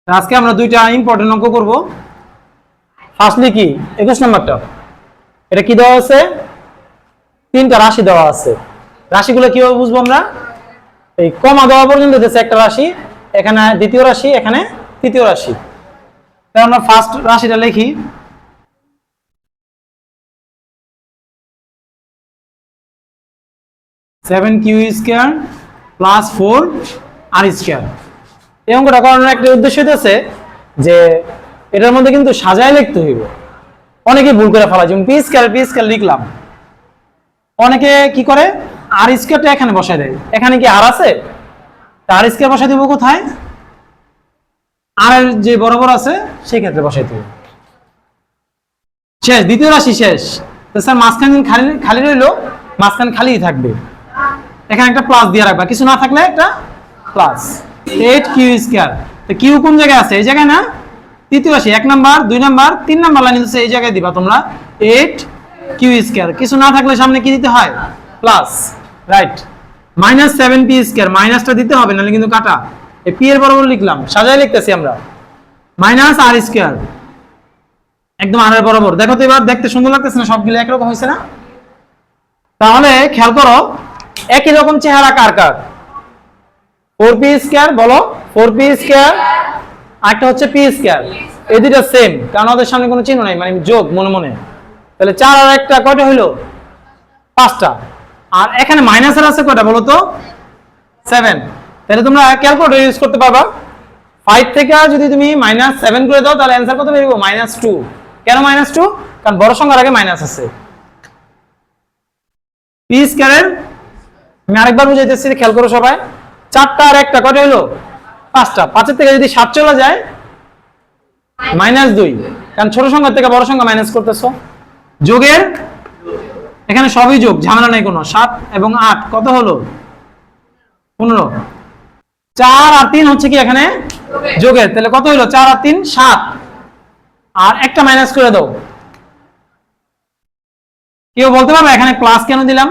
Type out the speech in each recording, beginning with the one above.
আজকে আমরা দুইটা ইম্পর্টেন্ট অঙ্ক করব। ফার্স্টলি কি 21 নাম্বারটা, এটা কি দেওয়া আছে? তিনটা রাশি দেওয়া আছে। রাশিগুলো কিভাবে বুঝবো আমরা? এই কমা দেওয়া পর্যন্ত দিয়েছে একটা রাশি, এখানে দ্বিতীয় রাশি, এখানে তৃতীয় রাশি। তাহলে আমরা ফার্স্ট রাশিটা লিখি। Seven q square plus 4r²। এই অঙ্কটা করানোর একটা উদ্দেশ্য হচ্ছে যে এটার মধ্যে কিন্তু সাজায় লিখতে হইব। অনেকে ভুল করে ফেলা, যেমন পি স্কয়ার লিখলাম, অনেকে কি করে r² এখানে বসায় দেয়। এখানে কি আর আছে? r² বসাই দিব কোথায়? আর এর যে বরাবর আছে সেই ক্ষেত্রে বসাই দিব। শেষ, দ্বিতীয় রাশি শেষ। তো স্যার মাঝখানে খালি রইলো, মাঝখানে খালিই থাকবে। এখানে একটা প্লাস দিয়ে রাখবা, কিছু না থাকলে একটা প্লাস। 8q²। তো কিউ কোন জায়গায় আছে? এই জায়গায় না? তৃতীয় রাশি 1 নাম্বার 2 নাম্বার 3 নাম্বার লাইন আছে, এই জায়গায় দিবা তোমরা 8q²। কিছু না থাকলে সামনে কি দিতে হয়? Plus, right. -7p², মাইনাসটা দিতে হবে নাহলে কিন্তু কাটা। এই p এর বরাবর লিখলাম, সাজায় লিখতেছি আমরা। -r², একদম আর এর বরাবর। দেখো তো এবার দেখতে সুন্দর লাগতেছে না? সবগুলো একরকম হয়েছে না? তাহলে খেয়াল করো একই রকম চেহারা কার কার? 4p², বলো 4p², আরেকটা হচ্ছে p²। এই দুইটা সেম, কারণ ওদের সামনে কোনো চিহ্ন নাই, মানে যোগ মনে মনে। তাহলে 4 আর একটা কয়টা হইলো? 5টা। আর এখানে মাইনাসের আছে কয়টা বলো তো? 7। তাহলে তোমরা ক্যালকুলেটর ইউজ করতে পারবা। 5 থেকে যদি তুমি -7 করে দাও তাহলে অ্যানসার কত বের হবে? -2। কেন -2? কারণ বড় সংখ্যার আগে মাইনাস আছে। p² এর আমি আরেকবার বুঝাইতেছি, খেয়াল করো সবাই। 4টা আর একটা কয়টা হলো? 5টা। 5 এর থেকে যদি 7 চলে যায় -2, কারণ ছোট সংখ্যা থেকে বড় সংখ্যা মাইনাস করতেছো। যোগের এখানে সবই যোগ, ঝামেলা নাই কোনো। 7 এবং 8 কত হলো? 15। 4 আর 3 হচ্ছে কি এখানে যোগের, তাহলে কত হলো? 4 আর 3 7। আর একটা মাইনাস করে দাও। কেউ বলতে পারবে এখানে প্লাস কেন দিলাম?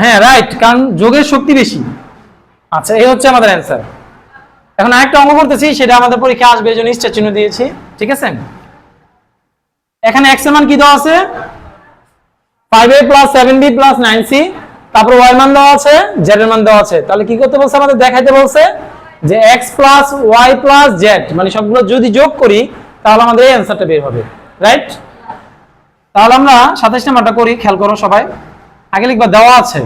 হ্যাঁ, রাইট, কারণ যোগের শক্তি বেশি। আচ্ছা, এই হচ্ছে আমাদের অ্যান্সার। এখন আরেকটা অঙ্ক করতেছি, সেটা আমাদের পরীক্ষা আসবে, এই জন্য স্টার চিহ্ন দিয়েছি। ঠিক আছে? এখানে x এর মান কি দেওয়া আছে? 5a + 7b + 9c। তারপর y এর মান দেওয়া আছে, z এর মান দেওয়া আছে। তাহলে কি করতে বলছে? আমাদের দেখাইতে বলছে যে x + y + z, মানে সবগুলো যদি যোগ করি তাহলে আমাদের এই অ্যান্সারটা বের হবে, রাইট? তাহলে আমরা 27 নাম্বারটা করি, খেয়াল করো সবাই। আগে লিখবা দেওয়া আছে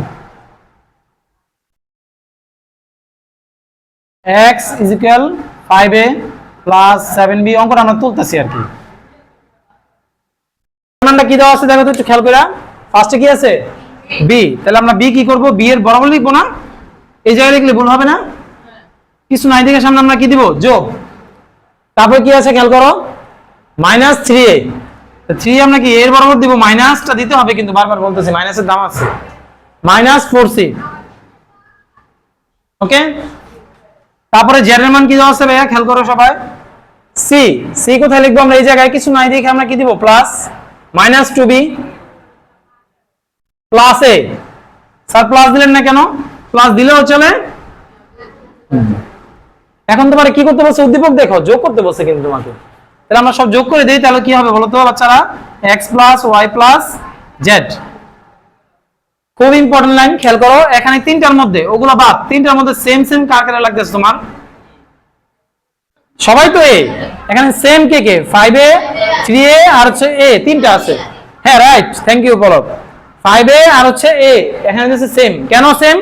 x = 5a + 7b। অঙ্কটা আমরা তুলতেছি আর কি। মানটা কি দেওয়া আছে দেখো তো একটু খেয়াল করে। ফার্স্টে কি আছে? b। তাহলে আমরা b কি করব? b এর বরাবর লিখবো না? এই জায়গায় লিখলে ভুল হবে না? কিছু নাই দেখে সামনে আমরা কি দিব? যোগ। তারপর কি আছে খেয়াল করো, -3a। 3 আমরা কি এর বরাবর দিব? মাইনাসটা দিতে হবে, কিন্তু বারবার বলতেছি মাইনাসের দাম আছে। -4c। ওকে। তারপরে z এর মান কি দেওয়া আছে ভাইয়া? খেয়াল করো সবাই। c। c কোথায় লিখবো আমরা? এই জায়গায় কিছু নাই দেখে আমরা কি দিব? Plus. -2b plus a। Sir plus দিলেন না কেন? প্লাস দিলেও চলে। এখন তোমার কি করতে বলছে? উদ্দীপক দেখো, যোগ করতে বলছে কিন্তু তোমাকে। তাহলে আমরা সব যোগ করে দিই, তাহলে কি হবে বলো তো বাচ্চারা? x + y + z। খুব ইম্পর্টেন্ট লাইন, খেয়াল করো। এখানে তিনটার মধ্যে ওগুলো বাদ, তিনটার মধ্যে সেম সেম কার কার লাগতেছে তোমার? সবাই তো a। এখানে সেম কে কে? 5a, 3a আর হচ্ছে a, তিনটা আছে। হ্যাঁ, right, thank you Palak. 5a আর হচ্ছে a, এখানে হচ্ছে সেম। কেন সেম?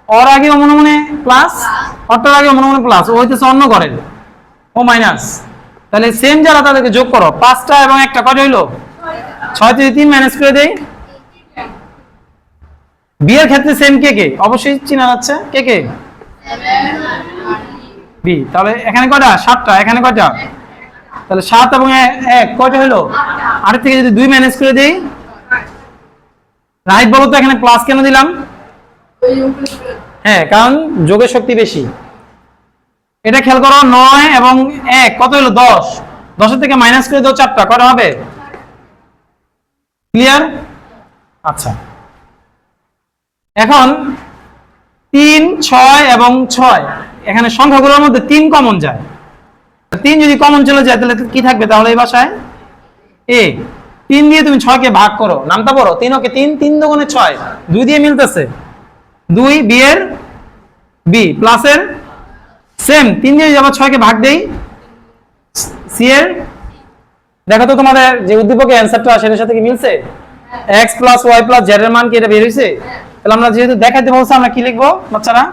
ওর আগে মনে মনে প্লাস, ওরটার আগে মনে মনে প্লাস, ও হইতেছে অন্য ঘরের, ও মাইনাস। তাহলে সেম যারা তাদেরকে যোগ করো। 5টা এবং একটা কত হইলো? 6 থেকে 3 মাইনাস করে দেই। বি এর ক্ষেত্রে সেম কে কে? অবশ্যই চিনা যাচ্ছে। কে কে? বি। তাহলে এখানে কয়টা? 7টা। এখানে কয়টা? তাহলে 7 এবং 1 কয়টা হলো? 8 থেকে যদি 2 মাইনাস করে দেই, রাইট বলো তো এখানে প্লাস কেন দিলাম? হ্যাঁ, কারণ যোগের শক্তি বেশি। এটা খেয়াল করো, 9 এবং 1 কত হলো? 10। 10 থেকে মাইনাস করে দাও 4টা, কয়টা হবে? ক্লিয়ার? আচ্ছা, এখন 3, 6 এবং 6 এখানে সংখ্যাগুলোর মধ্যে 3 কমন যায়, 3 যদি কমন চলে যায় তাহলে কি থাকবে? তাহলে এই ভাষায় এ 3 দিয়ে তুমি 6 কে ভাগ করো, নামটা পড়ো, 3 ওকে 3, 3 দুগুণে 6, 2 দিয়ে মিলতেছে, 2 বি এর বি প্লাসের সেম 3 দিয়ে আবার 6 কে ভাগ দেই, সি এর দেখো তো তোমাদের যে উদ্দীপকের অ্যানসারটা সেটার সাথে কি মিলছে? x plus y plus z এর মান কি এটা বের হইছে? তাহলে আমরা যেহেতু দেখাইতে বলছি আমরা কি লিখবো বাচ্চারা?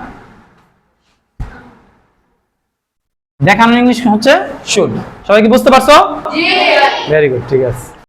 দেখানোর ইংলিশ হচ্ছে শুড। সবাই কি বুঝতে পারছো? জি। ভেরি গুড, ঠিক আছে।